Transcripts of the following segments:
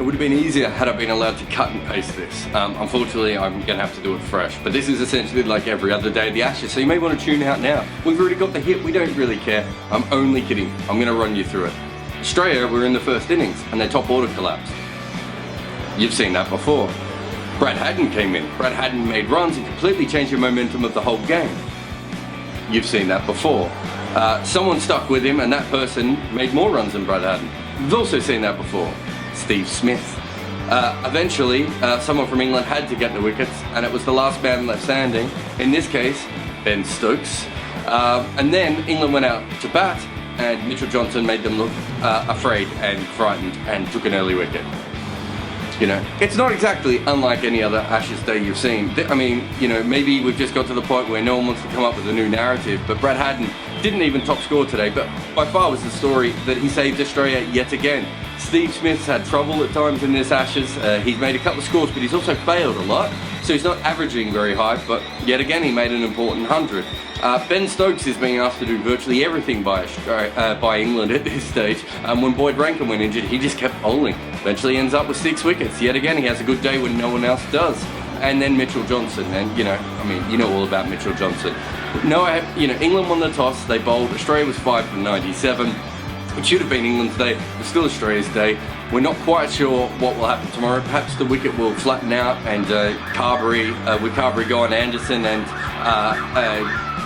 would have been easier had I been allowed to cut and paste this. Unfortunately, I'm going to have to do it fresh. But this is essentially like every other day of the Ashes, so you may want to tune out now. We've already got the hit, we don't really care. I'm only kidding. I'm going to run you through it. Australia were in the first innings and their top order collapsed. You've seen that before. Brad Haddin came in. Brad Haddin made runs and completely changed the momentum of the whole game. You've seen that before. Someone stuck with him and that person made more runs than Brad Haddin. We've also seen that before. Steve Smith. Eventually, someone from England had to get the wickets and it was the last man left standing. In this case, Ben Stokes. And then England went out to bat and Mitchell Johnson made them look afraid and frightened and took an early wicket. You know, it's not exactly unlike any other Ashes day you've seen. I mean, you know, maybe we've just got to the point where no one wants to come up with a new narrative, but Brad Haddin didn't even top score today, but by far was the story that he saved Australia yet again. Steve Smith's had trouble at times in this Ashes. He's made a couple of scores, but he's also failed a lot, so he's not averaging very high, but yet again he made an important 100. Ben Stokes is being asked to do virtually everything by England at this stage. When Boyd Rankin went injured, he just kept bowling. Eventually ends up with 6 wickets. Yet again, he has a good day when no one else does. And then Mitchell Johnson, and you know, I mean, you know all about Mitchell Johnson. No, you know, England won the toss, they bowled. Australia was 5 from 97. It should have been England's day, but still Australia's day. We're not quite sure what will happen tomorrow. Perhaps the wicket will flatten out and Carberry go on Anderson and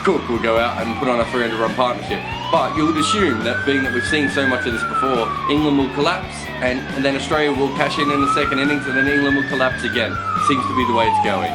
Cook will go out and put on a 300-run partnership. But you would assume that being that we've seen so much of this before, England will collapse and then Australia will cash in the second innings and then England will collapse again. Seems to be the way it's going.